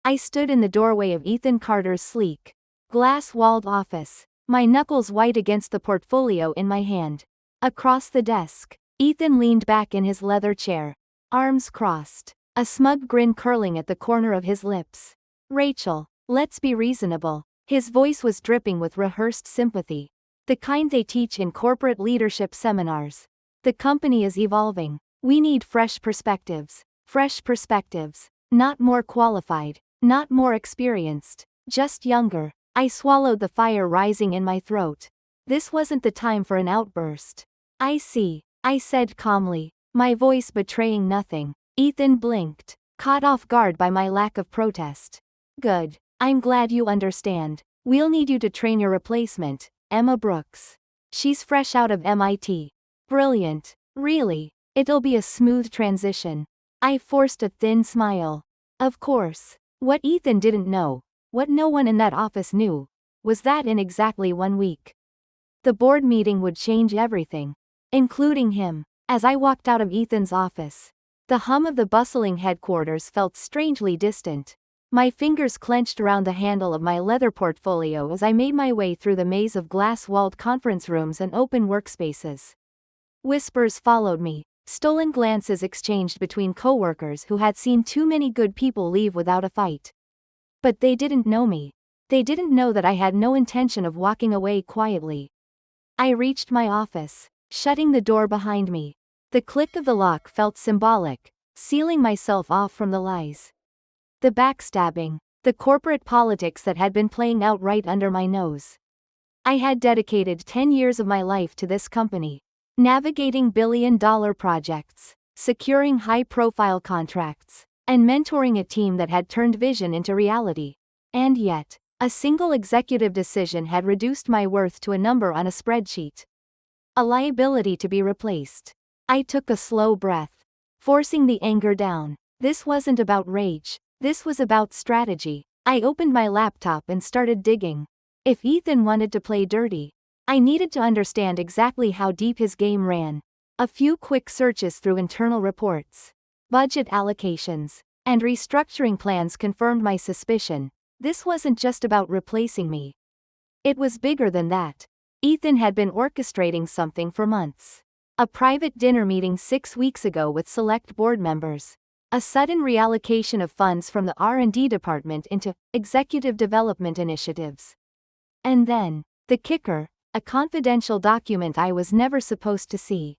I stood in the doorway of Ethan Carter's sleek, glass-walled office, my knuckles white against the portfolio in my hand. Across the desk, Ethan leaned back in his leather chair, arms crossed, a smug grin curling at the corner of his lips. "Rachel, let's be reasonable." His voice was dripping with rehearsed sympathy. The kind they teach in corporate leadership seminars. "The company is evolving. We need fresh perspectives. Fresh perspectives. Not more qualified, not more experienced, just younger." I swallowed the fire rising in my throat. This wasn't the time for an outburst. "I see," I said calmly, my voice betraying nothing. Ethan blinked, caught off guard by my lack of protest. "Good. I'm glad you understand. We'll need you to train your replacement, Emma Brooks. She's fresh out of MIT. Brilliant. Really. It'll be a smooth transition." I forced a thin smile. Of course. What Ethan didn't know, what no one in that office knew, was that in exactly 1 week, the board meeting would change everything, including him. As I walked out of Ethan's office, the hum of the bustling headquarters felt strangely distant. My fingers clenched around the handle of my leather portfolio as I made my way through the maze of glass-walled conference rooms and open workspaces. Whispers followed me, stolen glances exchanged between coworkers who had seen too many good people leave without a fight. But they didn't know me. They didn't know that I had no intention of walking away quietly. I reached my office, shutting the door behind me. The click of the lock felt symbolic, sealing myself off from the lies, the backstabbing, the corporate politics that had been playing out right under my nose. I had dedicated 10 years of my life to this company, navigating billion-dollar projects, securing high-profile contracts, and mentoring a team that had turned vision into reality. And yet, a single executive decision had reduced my worth to a number on a spreadsheet. A liability to be replaced. I took a slow breath, forcing the anger down. This wasn't about rage. This was about strategy. I opened my laptop and started digging. If Ethan wanted to play dirty, I needed to understand exactly how deep his game ran. A few quick searches through internal reports, budget allocations, and restructuring plans confirmed my suspicion. This wasn't just about replacing me. It was bigger than that. Ethan had been orchestrating something for months. A private dinner meeting 6 weeks ago with select board members. A sudden reallocation of funds from the R&D department into executive development initiatives. And then, the kicker, a confidential document I was never supposed to see.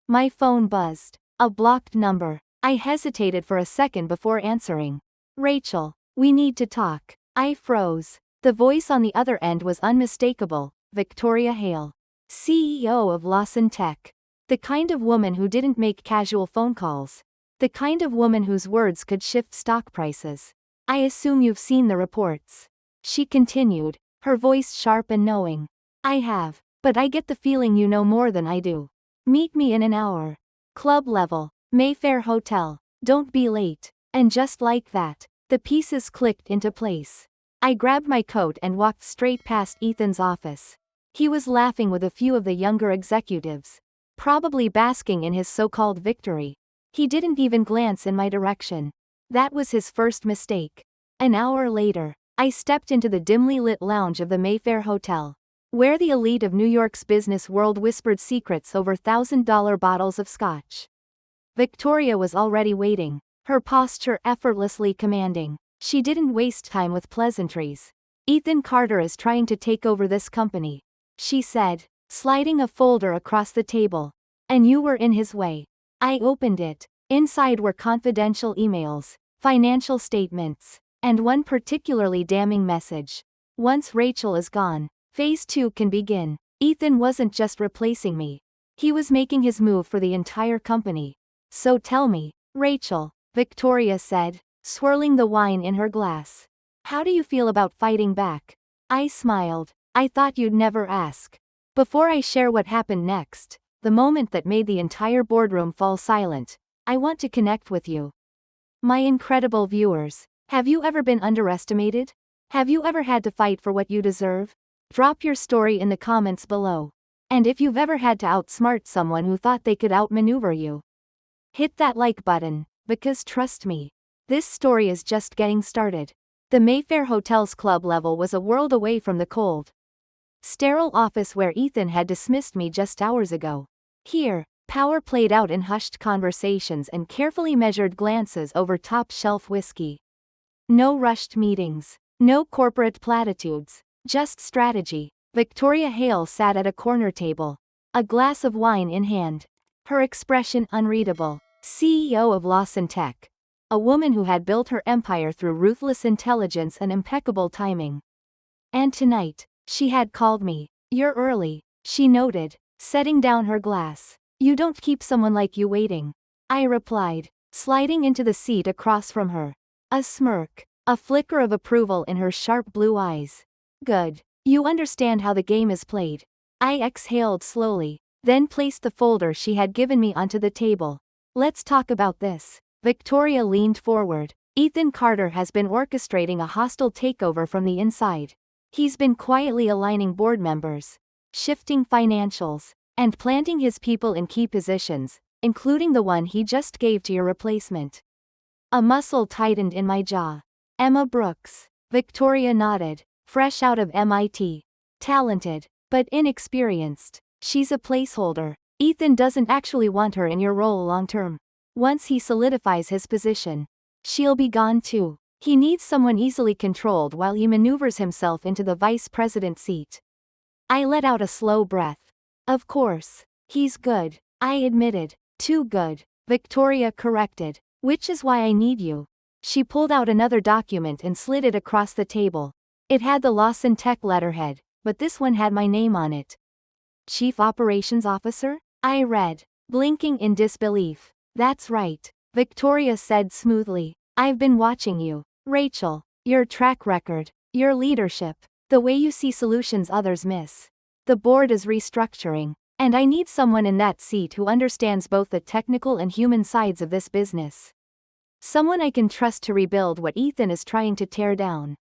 My phone buzzed. A blocked number. I hesitated for a second before answering. "Rachel, we need to talk." I froze. The voice on the other end was unmistakable. Victoria Hale, CEO of Lawson Tech. The kind of woman who didn't make casual phone calls. The kind of woman whose words could shift stock prices. "I assume you've seen the reports," she continued, her voice sharp and knowing. "I have, but I get the feeling you know more than I do. Meet me in an hour. Club level, Mayfair Hotel. Don't be late." And just like that, the pieces clicked into place. I grabbed my coat and walked straight past Ethan's office. He was laughing with a few of the younger executives, probably basking in his so-called victory. He didn't even glance in my direction. That was his first mistake. An hour later, I stepped into the dimly lit lounge of the Mayfair Hotel, where the elite of New York's business world whispered secrets over $1,000 bottles of scotch. Victoria was already waiting, her posture effortlessly commanding. She didn't waste time with pleasantries. "Ethan Carter is trying to take over this company," she said, sliding a folder across the table. "And you were in his way." I opened it. Inside were confidential emails, financial statements, and one particularly damning message. "Once Rachel is gone, phase 2 can begin." Ethan wasn't just replacing me. He was making his move for the entire company. "So tell me, Rachel," Victoria said, swirling the wine in her glass. "How do you feel about fighting back?" I smiled. "I thought you'd never ask." Before I share what happened next, the moment that made the entire boardroom fall silent, I want to connect with you. My incredible viewers, have you ever been underestimated? Have you ever had to fight for what you deserve? Drop your story in the comments below. And if you've ever had to outsmart someone who thought they could outmaneuver you, hit that like button, because trust me, This story is just getting started. The Mayfair Hotel's club level was a world away from the cold, sterile office where Ethan had dismissed me just hours ago. Here, power played out in hushed conversations and carefully measured glances over top-shelf whiskey. No rushed meetings. No corporate platitudes. Just strategy. Victoria Hale sat at a corner table, a glass of wine in hand. Her expression unreadable. CEO of Lawson Tech. A woman who had built her empire through ruthless intelligence and impeccable timing. And tonight, she had called me. You're early, she noted, setting down her glass. You don't keep someone like you waiting. I replied, sliding into the seat across from her. A smirk, a flicker of approval in her sharp blue eyes. Good. You understand how the game is played. I exhaled slowly, then placed the folder she had given me onto the table. Let's talk about this. Victoria leaned forward. Ethan Carter has been orchestrating a hostile takeover from the inside. He's been quietly aligning board members, shifting financials, and planting his people in key positions, including the one he just gave to your replacement. A muscle tightened in my jaw. Emma Brooks. Victoria nodded. Fresh out of MIT. Talented, but inexperienced. She's a placeholder. Ethan doesn't actually want her in your role long term. Once he solidifies his position, she'll be gone too. He needs someone easily controlled while he maneuvers himself into the vice president seat. I let out a slow breath. Of course. He's good, I admitted. Too good, Victoria corrected. Which is why I need you. She pulled out another document and slid it across the table. It had the Lawson Tech letterhead, but this one had my name on it. Chief Operations Officer? I read, blinking in disbelief. That's right, Victoria said smoothly. I've been watching you, Rachel. Your track record, your leadership, the way you see solutions others miss. The board is restructuring, and I need someone in that seat who understands both the technical and human sides of this business. Someone I can trust to rebuild what Ethan is trying to tear down.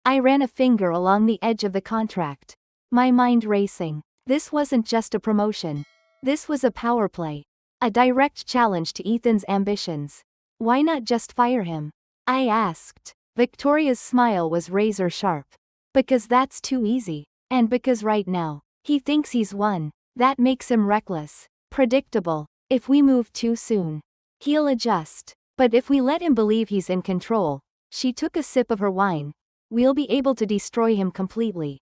I ran a finger along the edge of the contract, my mind racing. This wasn't just a promotion. This was a power play. A direct challenge to Ethan's ambitions. Why not just fire him? I asked. Victoria's smile was razor sharp. Because that's too easy. And because right now, he thinks he's won. That makes him reckless. Predictable. If we move too soon, he'll adjust. But if we let him believe he's in control, she took a sip of her wine, we'll be able to destroy him completely.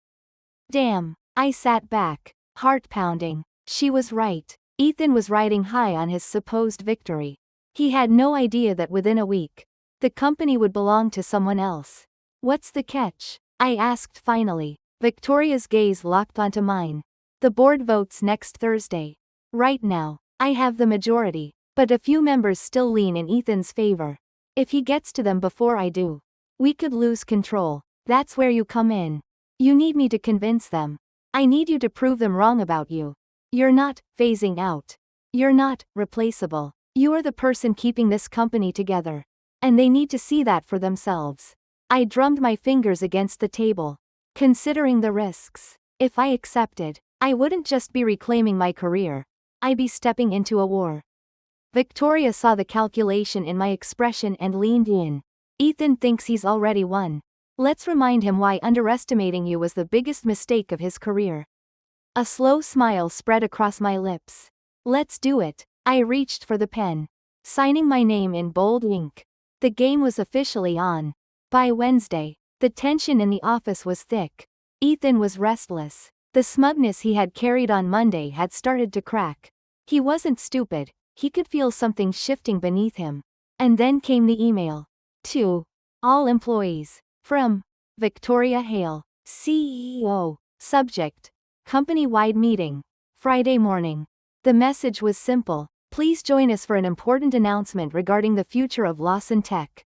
Damn. I sat back, heart pounding. She was right. Ethan was riding high on his supposed victory. He had no idea that within a week, the company would belong to someone else. What's the catch? I asked finally. Victoria's gaze locked onto mine. The board votes next Thursday. Right now, I have the majority, but a few members still lean in Ethan's favor. If he gets to them before I do, we could lose control. That's where you come in. You need me to convince them. I need you to prove them wrong about you. You're not phasing out. You're not replaceable. You are the person keeping this company together. And they need to see that for themselves. I drummed my fingers against the table, considering the risks. If I accepted, I wouldn't just be reclaiming my career. I'd be stepping into a war. Victoria saw the calculation in my expression and leaned in. Ethan thinks he's already won. Let's remind him why underestimating you was the biggest mistake of his career. A slow smile spread across my lips. Let's do it. I reached for the pen, signing my name in bold ink. The game was officially on. By Wednesday, the tension in the office was thick. Ethan was restless. The smugness he had carried on Monday had started to crack. He wasn't stupid. He could feel something shifting beneath him. And then came the email. To all employees. From Victoria Hale, CEO. Subject: company-wide meeting. Friday morning. The message was simple. Please join us for an important announcement regarding the future of Lawson Tech.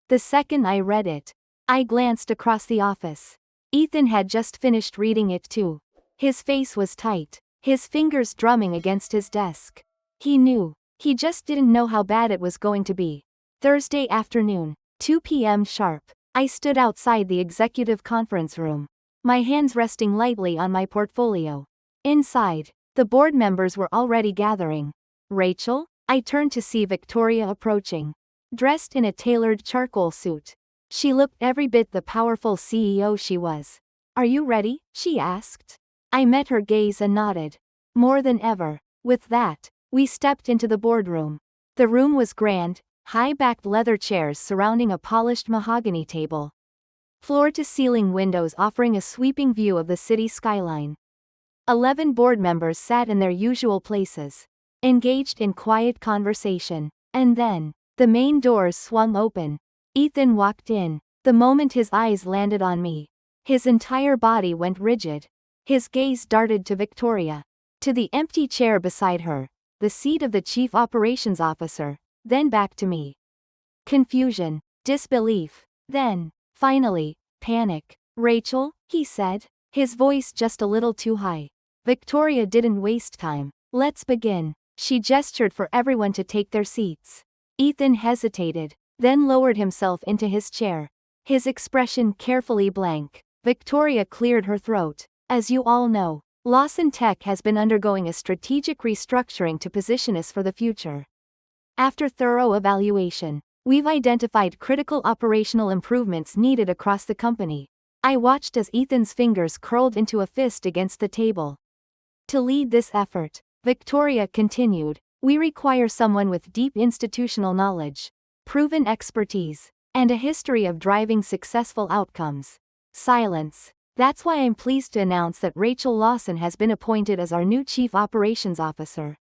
The second I read it, I glanced across the office. Ethan had just finished reading it too. His face was tight, his fingers drumming against his desk. He knew. He just didn't know how bad it was going to be. Thursday afternoon, 2 p.m. sharp. I stood outside the executive conference room, my hands resting lightly on my portfolio. Inside, the board members were already gathering. Rachel? I turned to see Victoria approaching. dressed in a tailored charcoal suit. She looked every bit the powerful CEO she was. "Are you ready?" she asked. I met her gaze and nodded. More than ever. With that, we stepped into the boardroom. The room was grand, high-backed leather chairs surrounding a polished mahogany table. Floor-to-ceiling windows offering a sweeping view of the city skyline. 11 board members sat in their usual places, engaged in quiet conversation. And then, the main doors swung open. Ethan walked in. The moment his eyes landed on me, his entire body went rigid. His gaze darted to Victoria. To the empty chair beside her, the seat of the chief operations officer, then back to me. Confusion, disbelief, then, finally, panic. "Rachel," he said, his voice just a little too high. Victoria didn't waste time. "Let's begin." She gestured for everyone to take their seats. Ethan hesitated, then lowered himself into his chair, his expression carefully blank. Victoria cleared her throat. "As you all know, Lawson Tech has been undergoing a strategic restructuring to position us for the future. After thorough evaluation, we've identified critical operational improvements needed across the company." I watched as Ethan's fingers curled into a fist against the table. "To lead this effort," Victoria continued, "we require someone with deep institutional knowledge, proven expertise, and a history of driving successful outcomes." Silence. "That's why I'm pleased to announce that Rachel Lawson has been appointed as our new Chief Operations Officer.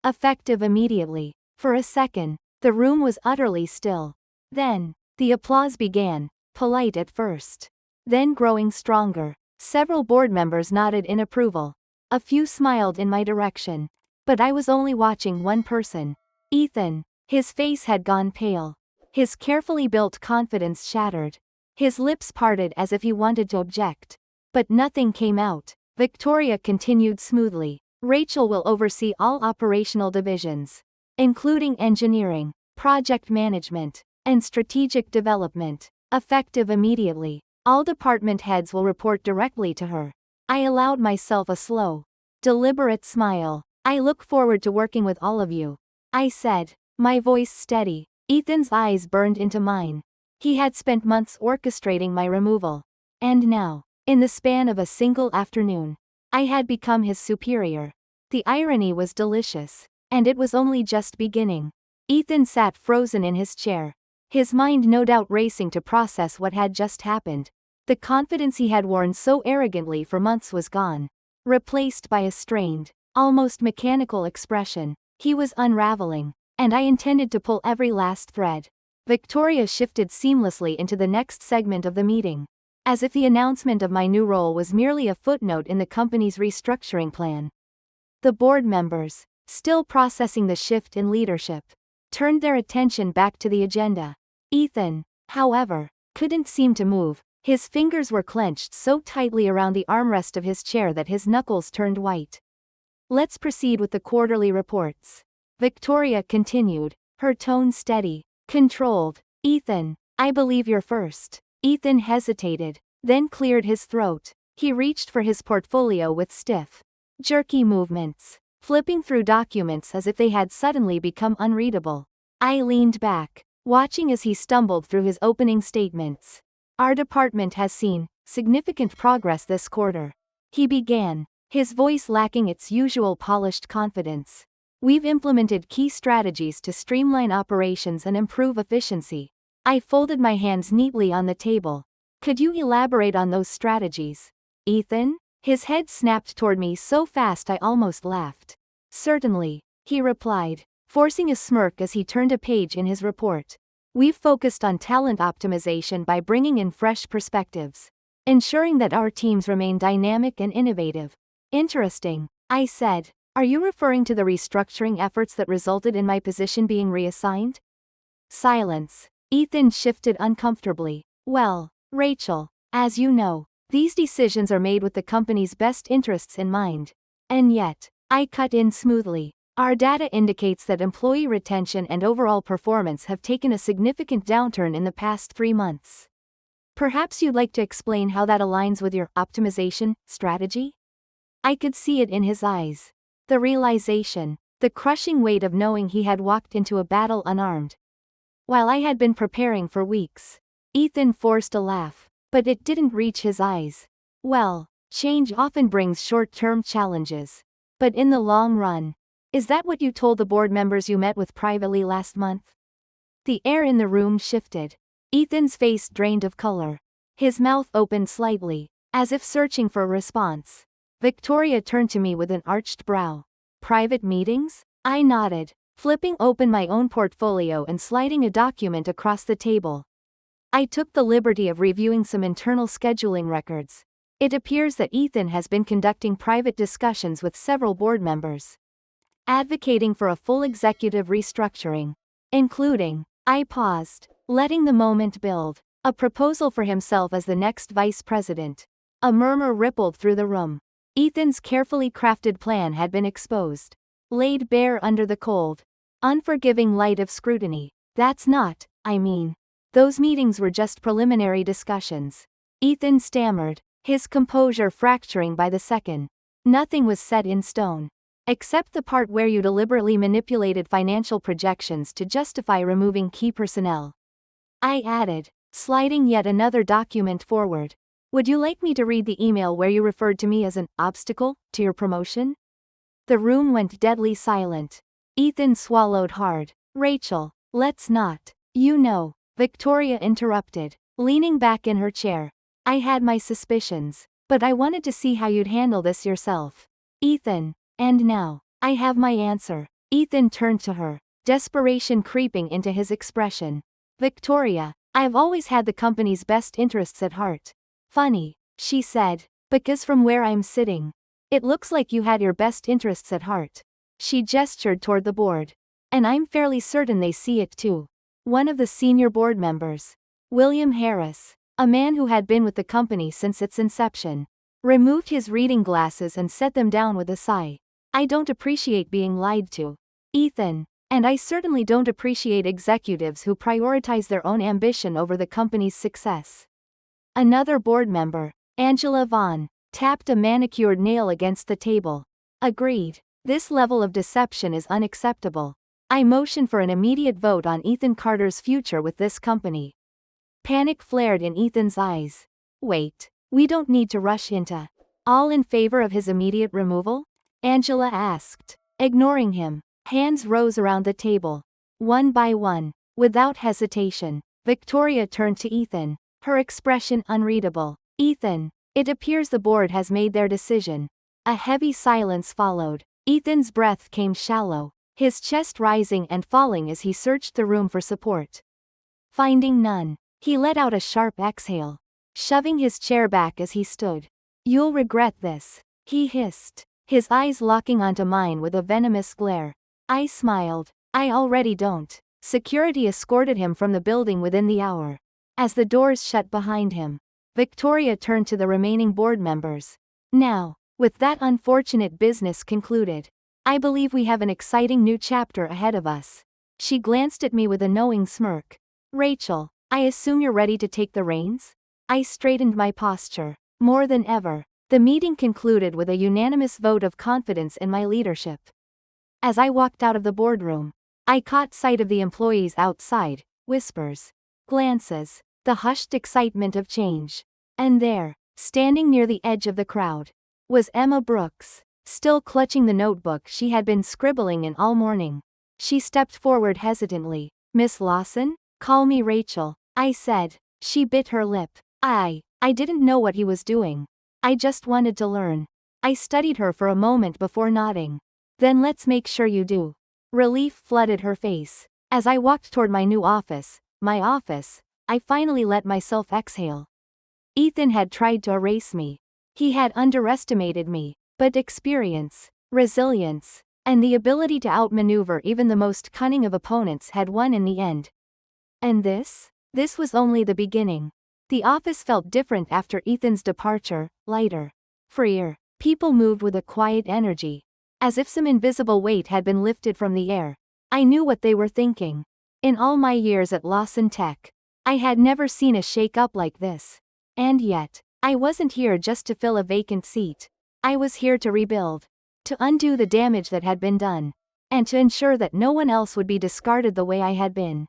Effective immediately." For a second, the room was utterly still. Then, the applause began, polite at first, then growing stronger. Several board members nodded in approval. A few smiled in my direction. But I was only watching one person. Ethan. His face had gone pale. His carefully built confidence shattered. His lips parted as if he wanted to object. But nothing came out. Victoria continued smoothly. "Rachel will oversee all operational divisions, including engineering, project management, and strategic development. Effective immediately. All department heads will report directly to her." I allowed myself a slow, deliberate smile. "I look forward to working with all of you," I said, my voice steady. Ethan's eyes burned into mine. He had spent months orchestrating my removal. And now, in the span of a single afternoon, I had become his superior. The irony was delicious. And it was only just beginning. Ethan sat frozen in his chair, his mind no doubt racing to process what had just happened. The confidence he had worn so arrogantly for months was gone, replaced by a strained, almost mechanical expression. He was unraveling, and I intended to pull every last thread. Victoria shifted seamlessly into the next segment of the meeting, as if the announcement of my new role was merely a footnote in the company's restructuring plan. The board members, still processing the shift in leadership, turned their attention back to the agenda. Ethan, however, couldn't seem to move. His fingers were clenched so tightly around the armrest of his chair that his knuckles turned white. "Let's proceed with the quarterly reports," Victoria continued, her tone steady, controlled. "Ethan, I believe you're first." Ethan hesitated, then cleared his throat. He reached for his portfolio with stiff, jerky movements, flipping through documents as if they had suddenly become unreadable. I leaned back, watching as he stumbled through his opening statements. "Our department has seen significant progress this quarter," he began, his voice lacking its usual polished confidence. "We've implemented key strategies to streamline operations and improve efficiency." I folded my hands neatly on the table. "Could you elaborate on those strategies, Ethan?" His head snapped toward me so fast I almost laughed. "Certainly," he replied, forcing a smirk as he turned a page in his report. "We've focused on talent optimization by bringing in fresh perspectives, ensuring that our teams remain dynamic and innovative." "Interesting," I said. "Are you referring to the restructuring efforts that resulted in my position being reassigned?" Silence. Ethan shifted uncomfortably. "Well, Rachel, as you know, these decisions are made with the company's best interests in mind. And yet," I cut in smoothly, "our data indicates that employee retention and overall performance have taken a significant downturn in the past 3 months. Perhaps you'd like to explain how that aligns with your optimization strategy?" I could see it in his eyes. The realization, the crushing weight of knowing he had walked into a battle unarmed. while I had been preparing for weeks. Ethan forced a laugh, but it didn't reach his eyes. Well, change often brings short-term challenges. But in the long run, is that what you told the board members you met with privately last month? The air in the room shifted. Ethan's face drained of color. His mouth opened slightly, as if searching for a response. Victoria turned to me with an arched brow. Private meetings? I nodded, flipping open my own portfolio and sliding a document across the table. I took the liberty of reviewing some internal scheduling records. It appears that Ethan has been conducting private discussions with several board members, advocating for a full executive restructuring, including, I paused, letting the moment build, a proposal for himself as the next vice president. A murmur rippled through the room. Ethan's carefully crafted plan had been exposed, laid bare under the cold, unforgiving light of scrutiny. That's not, I mean. Those meetings were just preliminary discussions. Ethan stammered, his composure fracturing by the second. Nothing was set in stone, except the part where you deliberately manipulated financial projections to justify removing key personnel. I added, sliding yet another document forward. Would you like me to read the email where you referred to me as an obstacle to your promotion? The room went deadly silent. Ethan swallowed hard. Rachel, let's not. You know, Victoria interrupted, leaning back in her chair. I had my suspicions, but I wanted to see how you'd handle this yourself. Ethan, and now, I have my answer. Ethan turned to her, desperation creeping into his expression. Victoria, I've always had the company's best interests at heart. Funny, she said, because from where I'm sitting, it looks like you had your best interests at heart. She gestured toward the board. And I'm fairly certain they see it too. One of the senior board members, William Harris, a man who had been with the company since its inception, removed his reading glasses and set them down with a sigh. I don't appreciate being lied to, Ethan, and I certainly don't appreciate executives who prioritize their own ambition over the company's success. Another board member, Angela Vaughn, tapped a manicured nail against the table. Agreed. This level of deception is unacceptable. I motion for an immediate vote on Ethan Carter's future with this company. Panic flared in Ethan's eyes. Wait, we don't need to rush into. All in favor of his immediate removal? Angela asked, ignoring him. Hands rose around the table. One by one, without hesitation, Victoria turned to Ethan, her expression unreadable. Ethan, it appears the board has made their decision. A heavy silence followed. Ethan's breath came shallow, his chest rising and falling as he searched the room for support. Finding none, he let out a sharp exhale, shoving his chair back as he stood. You'll regret this, he hissed, his eyes locking onto mine with a venomous glare. I smiled. I already don't. Security escorted him from the building within the hour. As the doors shut behind him, Victoria turned to the remaining board members. Now, with that unfortunate business concluded, I believe we have an exciting new chapter ahead of us. She glanced at me with a knowing smirk. Rachel, I assume you're ready to take the reins? I straightened my posture. More than ever. The meeting concluded with a unanimous vote of confidence in my leadership. As I walked out of the boardroom, I caught sight of the employees outside, whispers, glances, the hushed excitement of change. And there, standing near the edge of the crowd, was Emma Brooks, still clutching the notebook she had been scribbling in all morning. She stepped forward hesitantly. Miss Lawson? Call me Rachel, I said. She bit her lip. I didn't know what he was doing. I just wanted to learn. I studied her for a moment before nodding. Then let's make sure you do. Relief flooded her face. As I walked toward my new office, I finally let myself exhale. Ethan had tried to erase me. He had underestimated me, but experience, resilience, and the ability to outmaneuver even the most cunning of opponents had won in the end. And this was only the beginning. The office felt different after Ethan's departure, lighter, freer. People moved with a quiet energy, as if some invisible weight had been lifted from the air. I knew what they were thinking. In all my years at Lawson Tech, I had never seen a shake-up like this. And yet, I wasn't here just to fill a vacant seat. I was here to rebuild, to undo the damage that had been done, and to ensure that no one else would be discarded the way I had been.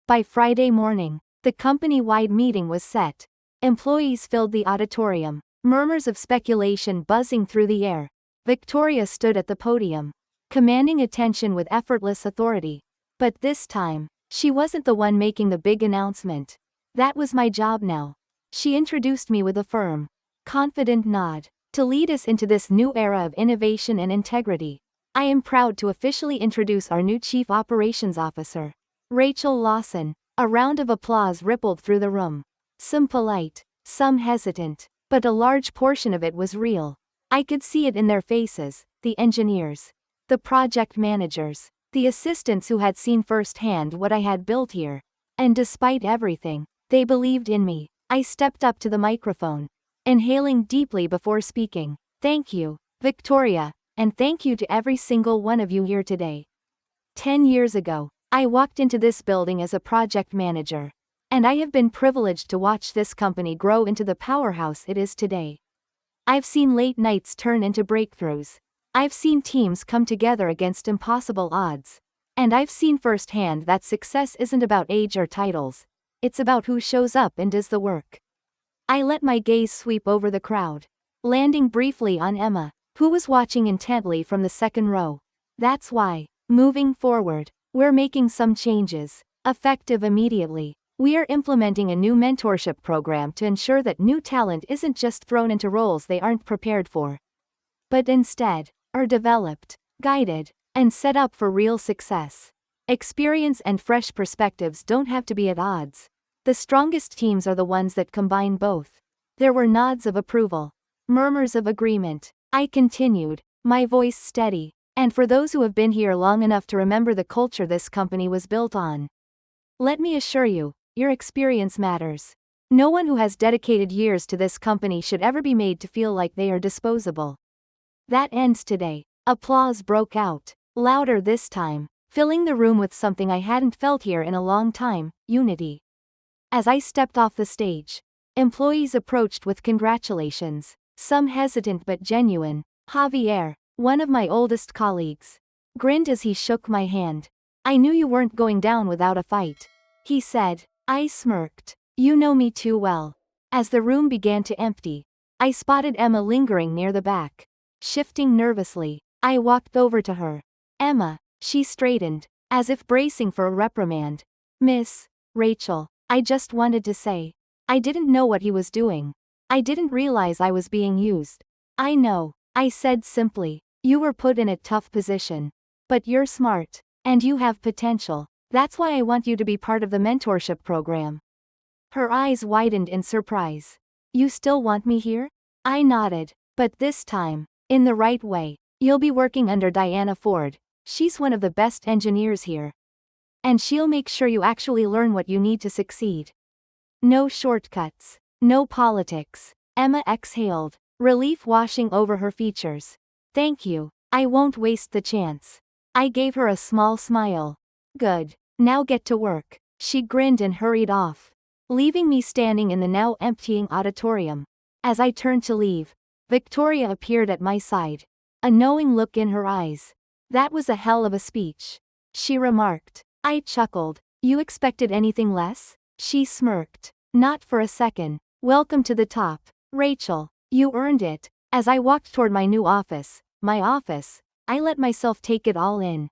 By Friday morning, the company-wide meeting was set. Employees filled the auditorium, murmurs of speculation buzzing through the air. Victoria stood at the podium, commanding attention with effortless authority. But this time, she wasn't the one making the big announcement. That was my job now. She introduced me with a firm, confident nod, to lead us into this new era of innovation and integrity. I am proud to officially introduce our new Chief Operations Officer, Rachel Lawson. A round of applause rippled through the room. Some polite, some hesitant, but a large portion of it was real. I could see it in their faces, the engineers, the project managers, the assistants who had seen firsthand what I had built here. And despite everything, they believed in me. I stepped up to the microphone, inhaling deeply before speaking. Thank you, Victoria, and thank you to every single one of you here today. 10 years ago, I walked into this building as a project manager, and I have been privileged to watch this company grow into the powerhouse it is today. I've seen late nights turn into breakthroughs. I've seen teams come together against impossible odds. And I've seen firsthand that success isn't about age or titles. It's about who shows up and does the work. I let my gaze sweep over the crowd, landing briefly on Emma, who was watching intently from the second row. That's why, moving forward, we're making some changes, effective immediately. We are implementing a new mentorship program to ensure that new talent isn't just thrown into roles they aren't prepared for, but instead, are developed, guided, and set up for real success. Experience and fresh perspectives don't have to be at odds. The strongest teams are the ones that combine both. There were nods of approval, murmurs of agreement. I continued, my voice steady. And for those who have been here long enough to remember the culture this company was built on, let me assure you, your experience matters. No one who has dedicated years to this company should ever be made to feel like they are disposable. That ends today. Applause broke out, louder this time, filling the room with something I hadn't felt here in a long time, unity. As I stepped off the stage, employees approached with congratulations, some hesitant but genuine. Javier, one of my oldest colleagues, grinned as he shook my hand. I knew you weren't going down without a fight, he said. I smirked. You know me too well. As the room began to empty, I spotted Emma lingering near the back. Shifting nervously, I walked over to her. Emma, she straightened, as if bracing for a reprimand. Miss Rachel, I just wanted to say, I didn't know what he was doing. I didn't realize I was being used. I know, I said simply. You were put in a tough position. But you're smart, and you have potential. That's why I want you to be part of the mentorship program. Her eyes widened in surprise. You still want me here? I nodded, but this time, in the right way. You'll be working under Diana Ford. She's one of the best engineers here. And she'll make sure you actually learn what you need to succeed. No shortcuts, no politics. Emma exhaled, relief washing over her features. Thank you, I won't waste the chance. I gave her a small smile. Good, now get to work. She grinned and hurried off, leaving me standing in the now emptying auditorium. As I turned to leave, Victoria appeared at my side, a knowing look in her eyes. That was a hell of a speech, she remarked. I chuckled. You expected anything less? She smirked. Not for a second. Welcome to the top, Rachel. You earned it. As I walked toward my new office, I let myself take it all in.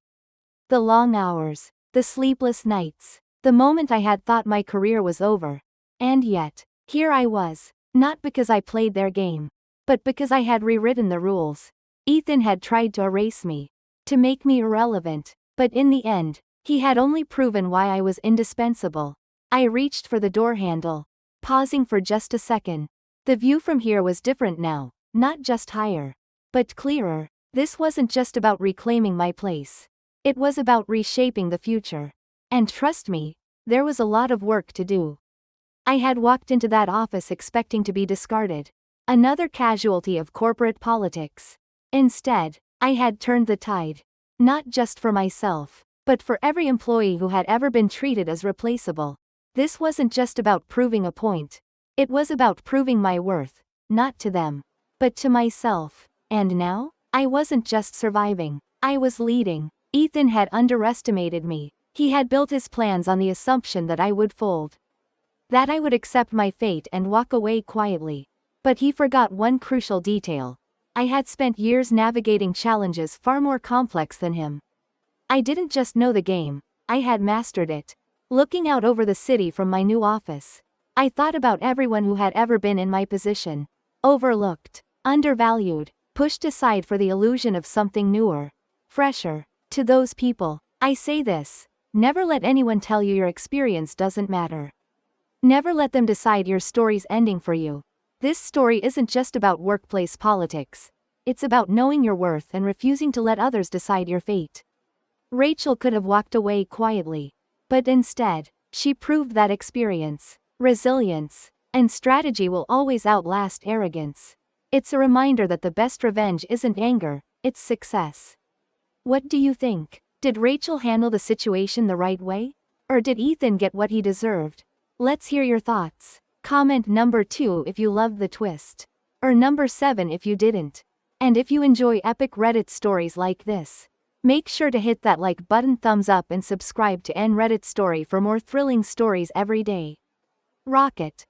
The long hours, the sleepless nights, the moment I had thought my career was over. And yet, here I was, not because I played their game, but because I had rewritten the rules. Ethan had tried to erase me, to make me irrelevant, but in the end, he had only proven why I was indispensable. I reached for the door handle, pausing for just a second. The view from here was different now, not just higher, but clearer. This wasn't just about reclaiming my place. It was about reshaping the future. And trust me, there was a lot of work to do. I had walked into that office expecting to be discarded, another casualty of corporate politics. Instead, I had turned the tide, not just for myself, but for every employee who had ever been treated as replaceable. This wasn't just about proving a point. It was about proving my worth, not to them, but to myself. And now, I wasn't just surviving, I was leading. Ethan had underestimated me. He had built his plans on the assumption that I would fold. That I would accept my fate and walk away quietly. But he forgot one crucial detail. I had spent years navigating challenges far more complex than him. I didn't just know the game, I had mastered it. Looking out over the city from my new office, I thought about everyone who had ever been in my position. Overlooked, undervalued, pushed aside for the illusion of something newer, fresher. To those people, I say this: never let anyone tell you your experience doesn't matter. Never let them decide your story's ending for you. This story isn't just about workplace politics. It's about knowing your worth and refusing to let others decide your fate. Rachel could have walked away quietly. But instead, she proved that experience, resilience, and strategy will always outlast arrogance. It's a reminder that the best revenge isn't anger, it's success. What do you think? Did Rachel handle the situation the right way? Or did Ethan get what he deserved? Let's hear your thoughts. Comment number 2 if you loved the twist. Or number 7 if you didn't. And if you enjoy epic Reddit stories like this, make sure to hit that like button, thumbs up, and subscribe to N Reddit Story for more thrilling stories every day. Rocket.